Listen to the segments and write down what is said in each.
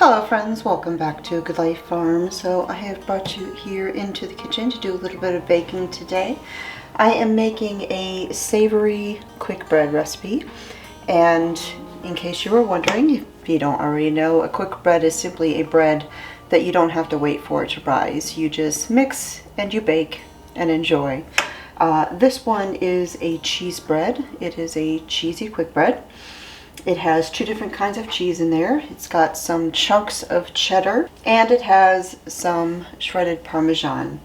Hello friends, welcome back to Good Life Farm. So I have brought you here into the kitchen to do a little bit of baking today. I am making a savory quick bread recipe, and in case you were wondering, if you don't already know, a quick bread is simply a bread that you don't have to wait for it to rise. You just mix and you bake and enjoy. This one is a cheese bread. It is a cheesy quick bread. It has two different kinds of cheese in there. It's got some chunks of cheddar and it has some shredded Parmesan.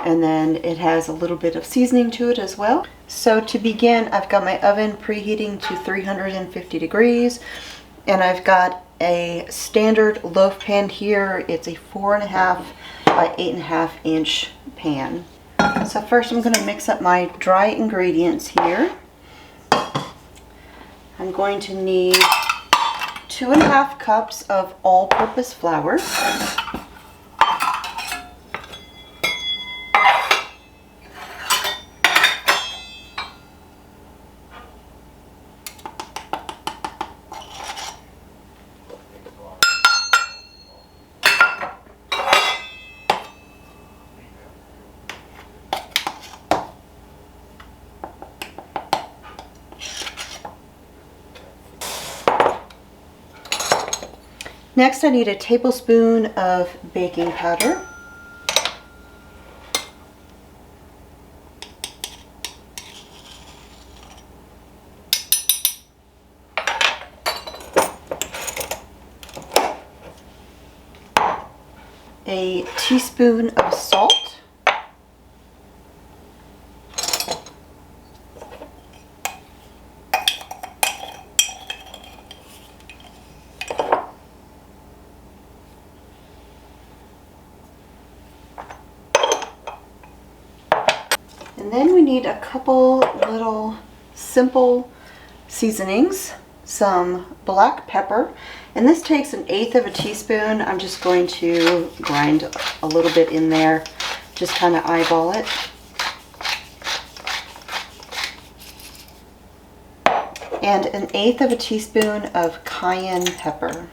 And then it has a little bit of seasoning to it as well. So to begin, I've got my oven preheating to 350 degrees, and I've got a standard loaf pan here. It's a 4.5 by 8.5 inch pan. So first I'm going to mix up my dry ingredients here. I'm going to need 2.5 cups of all-purpose flour. Next, I need a tablespoon of baking powder. A teaspoon of salt. And then we need a couple little simple seasonings, some black pepper, and this takes 1/8 of a teaspoon. I'm just going to grind a little bit in there, just kind of eyeball it. And 1/8 of a teaspoon of cayenne pepper.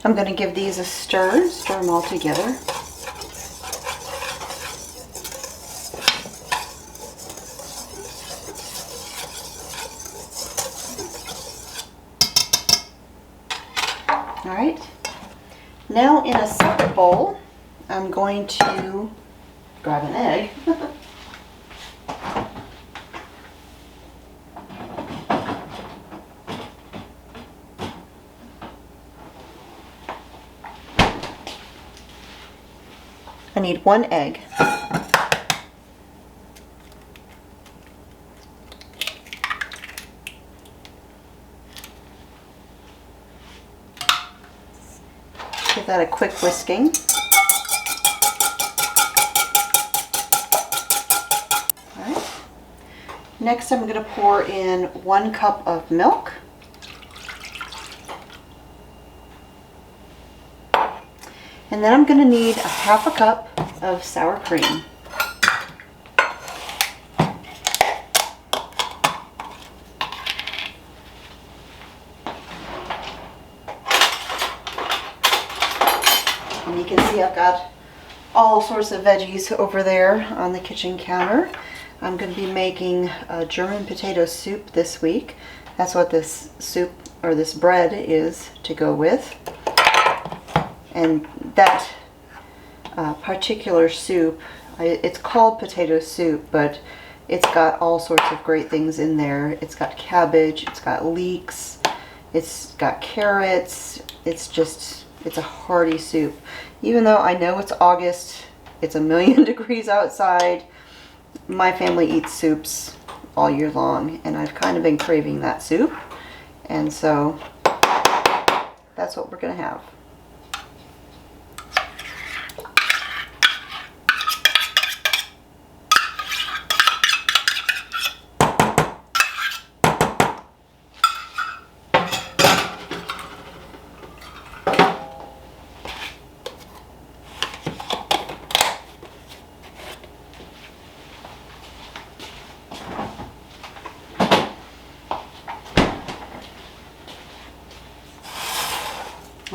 I'm going to give these a stir them all together. All right. Now in a separate bowl, I'm going to grab an egg. I need 1 egg. Give that a quick whisking. All right. Next, I'm going to pour in 1 cup of milk. And then I'm going to need 1/2 cup of sour cream. And you can see I've got all sorts of veggies over there on the kitchen counter. I'm going to be making a German potato soup this week. That's what this soup or this bread is to go with. And that particular soup, it's called potato soup, but it's got all sorts of great things in there. It's got cabbage, it's got leeks, it's got carrots. It's a hearty soup. Even though I know it's August, it's 1,000,000 degrees outside, my family eats soups all year long, and I've kind of been craving that soup. And so that's what we're going to have.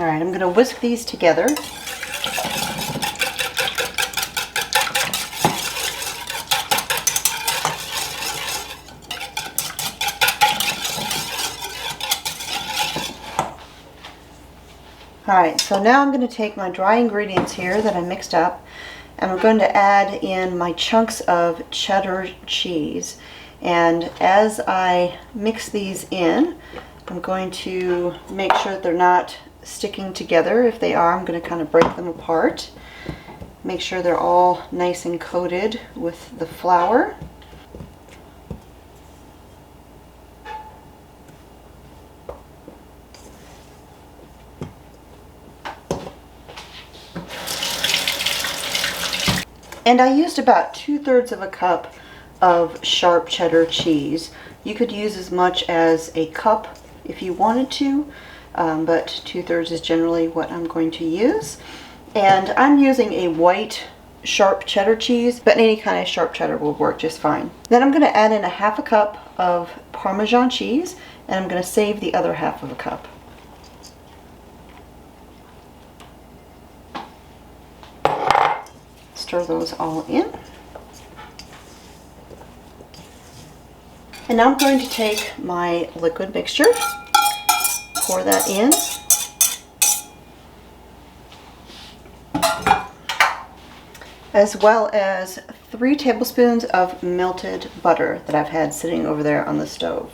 All right, I'm going to whisk these together. All right, so now I'm going to take my dry ingredients here that I mixed up, and I'm going to add in my chunks of cheddar cheese. And as I mix these in, I'm going to make sure that they're not sticking together. If they are, I'm going to kind of break them apart. Make sure they're all nice and coated with the flour. And I used about 2/3 of a cup of sharp cheddar cheese. You could use as much as a cup if you wanted to, but 2/3 is generally what I'm going to use. And I'm using a white sharp cheddar cheese, but any kind of sharp cheddar will work just fine. Then I'm going to add in a 1/2 cup of Parmesan cheese, and I'm going to save the other 1/2 of a cup. Stir those all in. And now I'm going to take my liquid mixture, pour that in, as well as 3 tablespoons of melted butter that I've had sitting over there on the stove.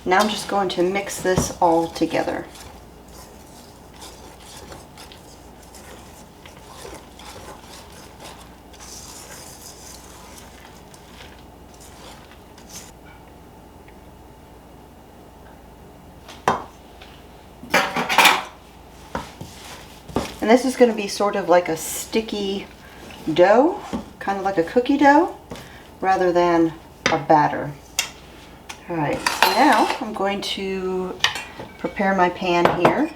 Now I'm just going to mix this all together. And this is going to be sort of like a sticky dough, kind of like a cookie dough, rather than a batter. All right, so now I'm going to prepare my pan here.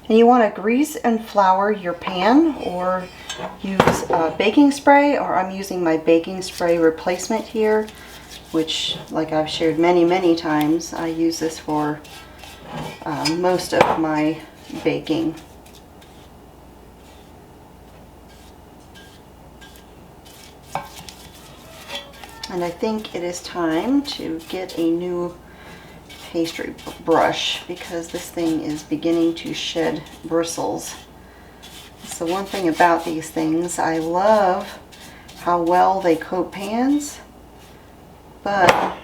And you want to grease and flour your pan, or use baking spray, or I'm using my baking spray replacement here, which, like I've shared many times, I use this for most of my baking. And I think it is time to get a new pastry brush, because this thing is beginning to shed bristles. So one thing about these things, I love how well they coat pans, but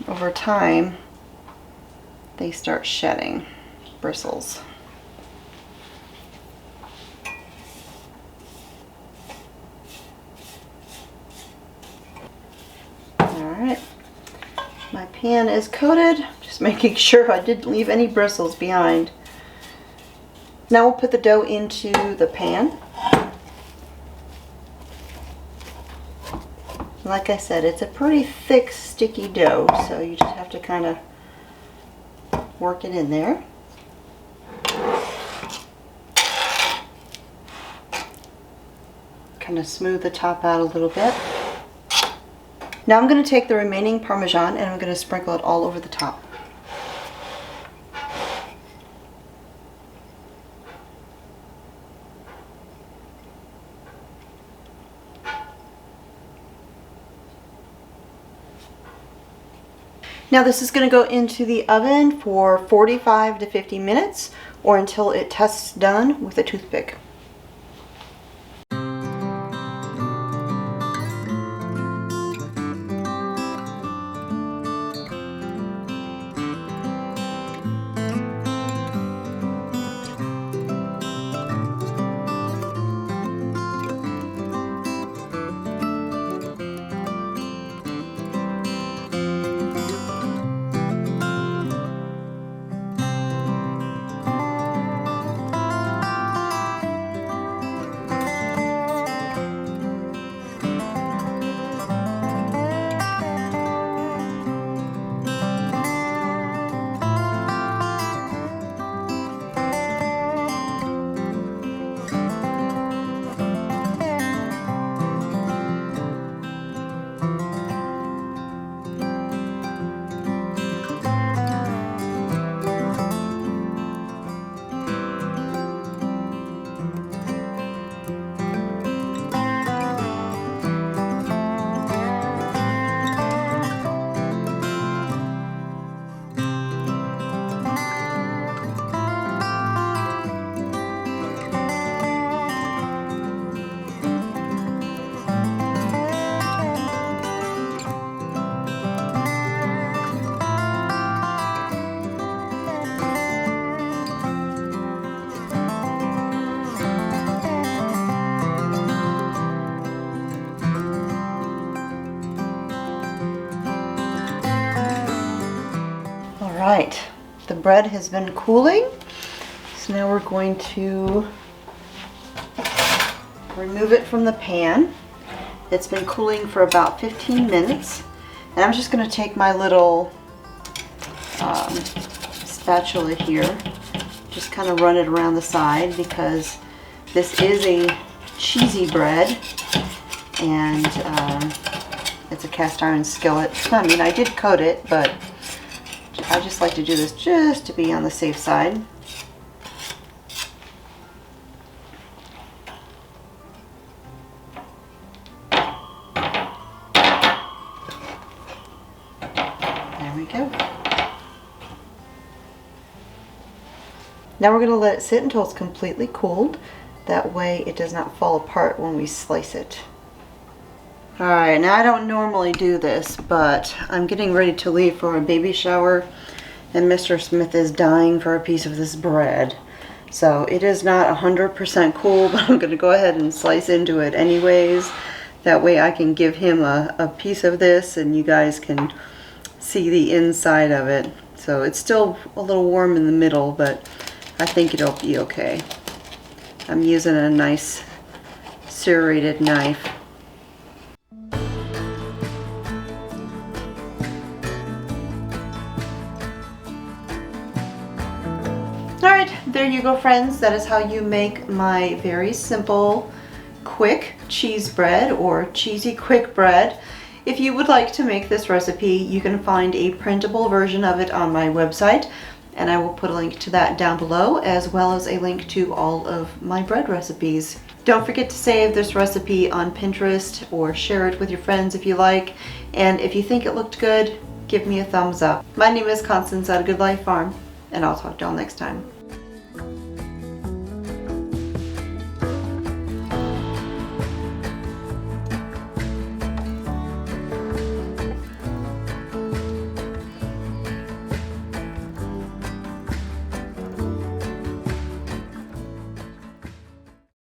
over time they start shedding bristles. Alright, my pan is coated, just making sure I didn't leave any bristles behind. Now we'll put the dough into the pan. Like I said, it's a pretty thick, sticky dough, so you just have to kind of work it in there. Kind of smooth the top out a little bit. Now I'm going to take the remaining Parmesan and I'm going to sprinkle it all over the top. Now this is going to go into the oven for 45 to 50 minutes, or until it tests done with a toothpick. right, the bread has been cooling, so now we're going to remove it from the pan. It's been cooling for about 15 minutes, and I'm just going to take my little spatula here, just kind of run it around the side, because this is a cheesy bread, and it's a cast iron skillet. I mean, I did coat it, but I just like to do this just to be on the safe side. There we go. Now we're going to let it sit until it's completely cooled. That way it does not fall apart when we slice it. Alright, now I don't normally do this, but I'm getting ready to leave for a baby shower, and Mr. Smith is dying for a piece of this bread. So it is not 100% cool, but I'm going to go ahead and slice into it anyways. That way I can give him a piece of this and you guys can see the inside of it. So it's still a little warm in the middle, but I think it'll be okay. I'm using a nice serrated knife. Alright, there you go, friends. That is how you make my very simple, quick cheese bread, or cheesy quick bread. If you would like to make this recipe, you can find a printable version of it on my website, and I will put a link to that down below, as well as a link to all of my bread recipes. Don't forget to save this recipe on Pinterest or share it with your friends if you like, and if you think it looked good, give me a thumbs up. My name is Constance at A Good Life Farm, and I'll talk to y'all next time.